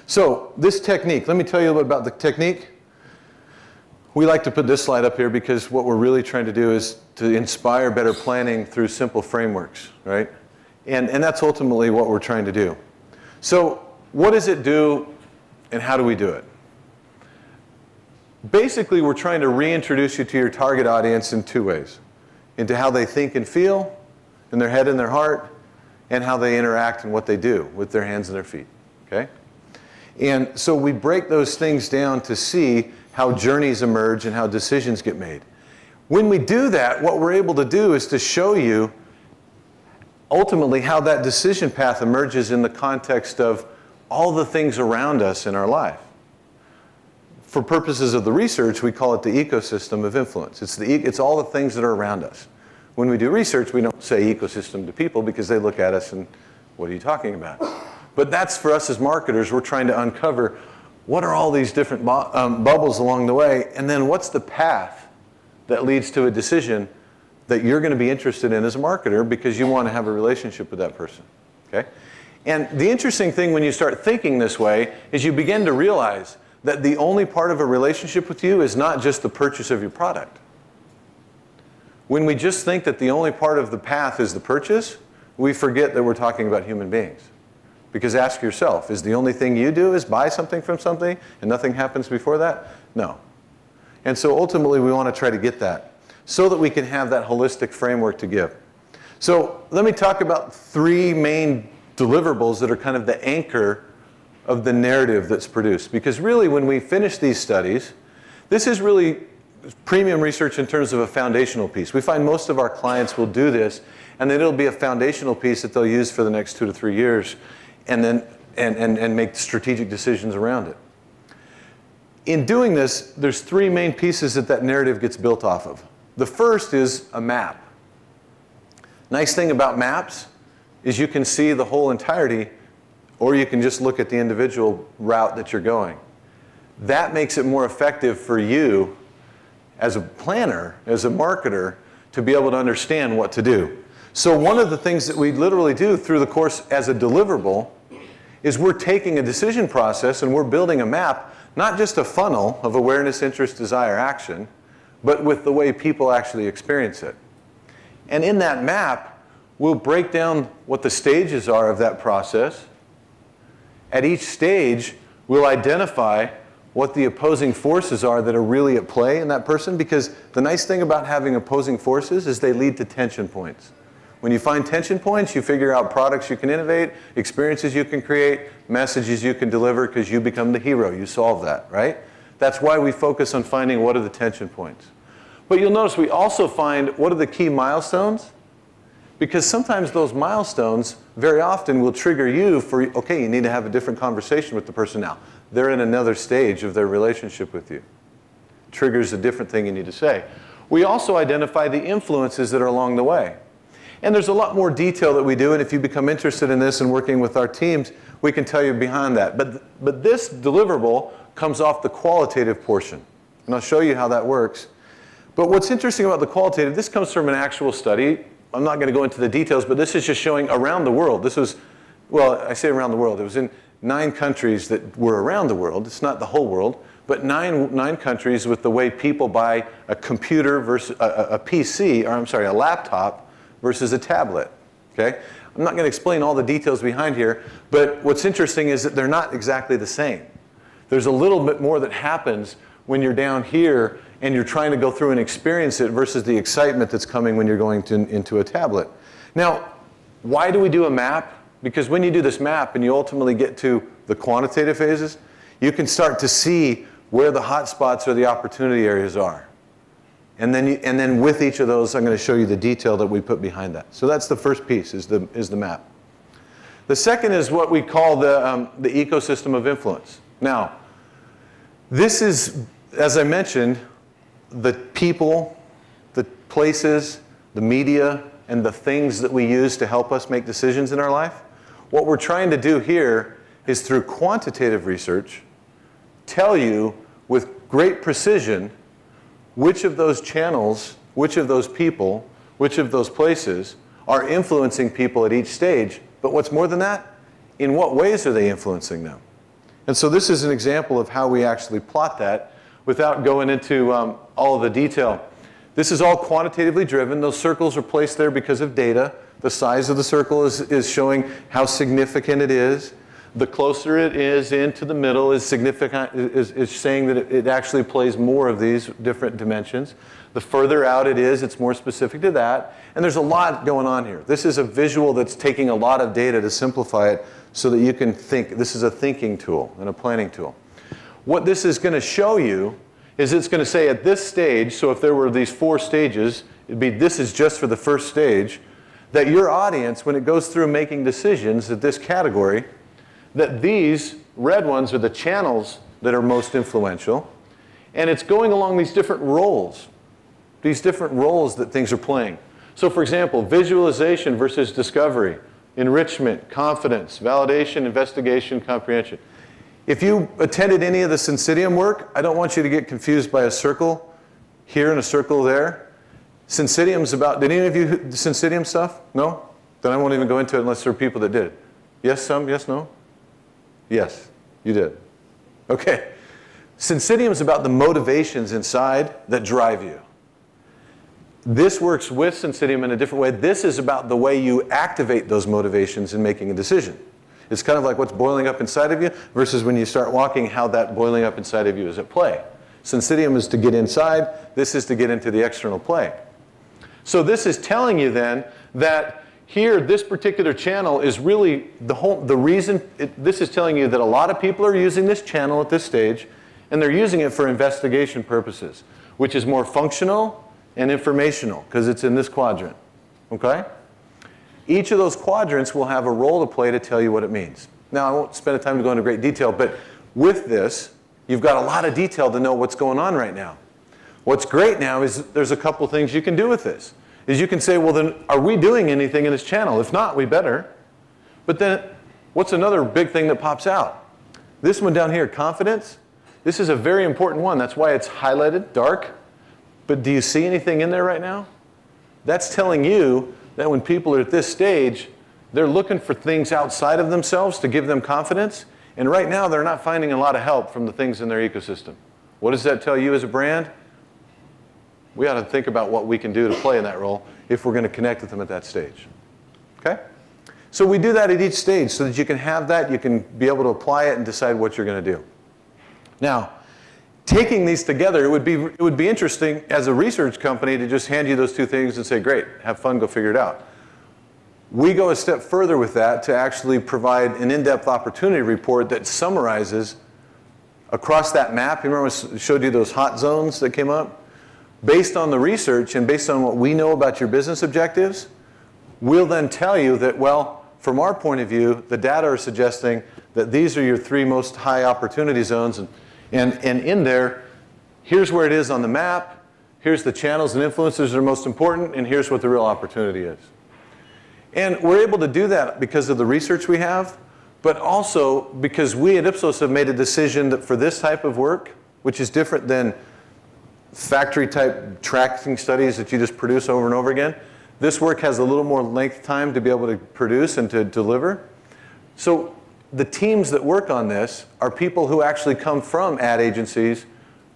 So this technique, let me tell you a little bit about the technique. We like to put this slide up here because what we're really trying to do is to inspire better planning through simple frameworks, right? And that's ultimately what we're trying to do. So what does it do and how do we do it? Basically, we're trying to reintroduce you to your target audience in two ways. Into how they think and feel, in their head and their heart, and how they interact and what they do with their hands and their feet, okay? And so we break those things down to see how journeys emerge and how decisions get made. When we do that, what we're able to do is to show you ultimately how that decision path emerges in the context of all the things around us in our life. For purposes of the research, we call it the ecosystem of influence. It's all the things that are around us. When we do research, we don't say ecosystem to people because they look at us and, what are you talking about? But that's for us as marketers, we're trying to uncover what are all these different bubbles along the way, and then what's the path that leads to a decision that you're going to be interested in as a marketer because you want to have a relationship with that person, okay? And the interesting thing when you start thinking this way is you begin to realize that the only part of a relationship with you is not just the purchase of your product. When we just think that the only part of the path is the purchase, we forget that we're talking about human beings. Because ask yourself, is the only thing you do is buy something from something and nothing happens before that? No. And so ultimately we want to try to get that so that we can have that holistic framework to give. So let me talk about three main deliverables that are kind of the anchor of the narrative that's produced. Because really when we finish these studies, this is really premium research in terms of a foundational piece. We find most of our clients will do this and then it'll be a foundational piece that they'll use for the next 2 to 3 years and then and make strategic decisions around it. In doing this, there's three main pieces that narrative gets built off of. The first is a map. Nice thing about maps is you can see the whole entirety, or you can just look at the individual route that you're going. That makes it more effective for you as a planner, as a marketer, to be able to understand what to do. So one of the things that we literally do through the course as a deliverable is we're taking a decision process and we're building a map, not just a funnel of awareness, interest, desire, action, but with the way people actually experience it. And in that map, we'll break down what the stages are of that process. At each stage, we'll identify what the opposing forces are that are really at play in that person, because the nice thing about having opposing forces is they lead to tension points. When you find tension points, you figure out products you can innovate, experiences you can create, messages you can deliver, because you become the hero. You solve that, right? That's why we focus on finding what are the tension points. But you'll notice we also find what are the key milestones, because sometimes those milestones very often will trigger you for, okay, you need to have a different conversation with the person now. They're in another stage of their relationship with you. Triggers a different thing you need to say. We also identify the influences that are along the way. And there's a lot more detail that we do, and if you become interested in this and working with our teams, we can tell you behind that. But this deliverable comes off the qualitative portion. And I'll show you how that works. But what's interesting about the qualitative, this comes from an actual study. I'm not going to go into the details, but this is just showing around the world. This was, well, I say around the world. It was in 9 countries that were around the world. It's not the whole world, but nine countries with the way people buy a computer versus a PC, or I'm sorry, a laptop versus a tablet. Okay? I'm not going to explain all the details behind here, but what's interesting is that they're not exactly the same. There's a little bit more that happens when you're down here and you're trying to go through and experience it versus the excitement that's coming when you're going into a tablet. Now, why do we do a map? Because when you do this map and you ultimately get to the quantitative phases, you can start to see where the hot spots or the opportunity areas are. And then with each of those, I'm going to show you the detail that we put behind that. So that's the first piece, is the map. The second is what we call the ecosystem of influence. Now, this is, as I mentioned, the people, the places, the media, and the things that we use to help us make decisions in our life. What we're trying to do here is, through quantitative research, tell you with great precision which of those channels, which of those people, which of those places are influencing people at each stage. But what's more than that, in what ways are they influencing them? And so this is an example of how we actually plot that without going into all of the detail. This is all quantitatively driven. Those circles are placed there because of data. The size of the circle is showing how significant it is. The closer it is into the middle is significant, is saying that it actually plays more of these different dimensions. The further out it is, it's more specific to that. And there's a lot going on here. This is a visual that's taking a lot of data to simplify it so that you can think. This is a thinking tool and a planning tool. What this is going to show you is it's going to say at this stage, so if there were these 4 stages, it'd be this is just for the first stage, that your audience, when it goes through making decisions at this category, that these red ones are the channels that are most influential, and it's going along these different roles that things are playing. So for example, visualization versus discovery, enrichment, confidence, validation, investigation, comprehension. If you attended any of the Syncytium work, I don't want you to get confused by a circle here and a circle there. Syncytium's about, did any of you do Syncytium stuff? No? Then I won't even go into it unless there are people that did. Yes, some, yes, no? Yes, you did. Okay. Syncytium is about the motivations inside that drive you. This works with Syncytium in a different way. This is about the way you activate those motivations in making a decision. It's kind of like what's boiling up inside of you versus when you start walking, how that boiling up inside of you is at play. Syncytium is to get inside. This is to get into the external play. So this is telling you then that here, this particular channel is really the reason. This is telling you that a lot of people are using this channel at this stage, and they're using it for investigation purposes, which is more functional and informational because it's in this quadrant. Okay? Each of those quadrants will have a role to play to tell you what it means. Now, I won't spend the time to go into great detail, but with this, you've got a lot of detail to know what's going on right now. What's great now is there's a couple things you can do with this. Is you can say, well, then, are we doing anything in this channel? If not, we better. But then, what's another big thing that pops out? This one down here, confidence. This is a very important one. That's why it's highlighted, dark. But do you see anything in there right now? That's telling you that when people are at this stage, they're looking for things outside of themselves to give them confidence. And right now, they're not finding a lot of help from the things in their ecosystem. What does that tell you as a brand? We ought to think about what we can do to play in that role if we're going to connect with them at that stage. Okay? So we do that at each stage so that you can have that, you can be able to apply it and decide what you're going to do. Now, taking these together, it would be interesting as a research company to just hand you those 2 things and say, great, have fun, go figure it out. We go a step further with that to actually provide an in-depth opportunity report that summarizes across that map. You remember I showed you those hot zones that came up? Based on the research and based on what we know about your business objectives, we'll then tell you that, well, from our point of view, the data are suggesting that these are your 3 most high opportunity zones. And in there, here's where it is on the map. Here's the channels and influencers that are most important. And here's what the real opportunity is. And we're able to do that because of the research we have, but also because we at Ipsos have made a decision that for this type of work, which is different than factory type tracking studies that you just produce over and over again, this work has a little more length time to be able to produce and to deliver. So the teams that work on this are people who actually come from ad agencies,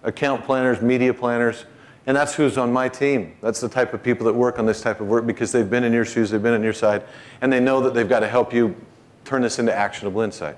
account planners, media planners, and that's who's on my team. That's the type of people that work on this type of work because they've been in your shoes, they've been on your side, and they know that they've got to help you turn this into actionable insight.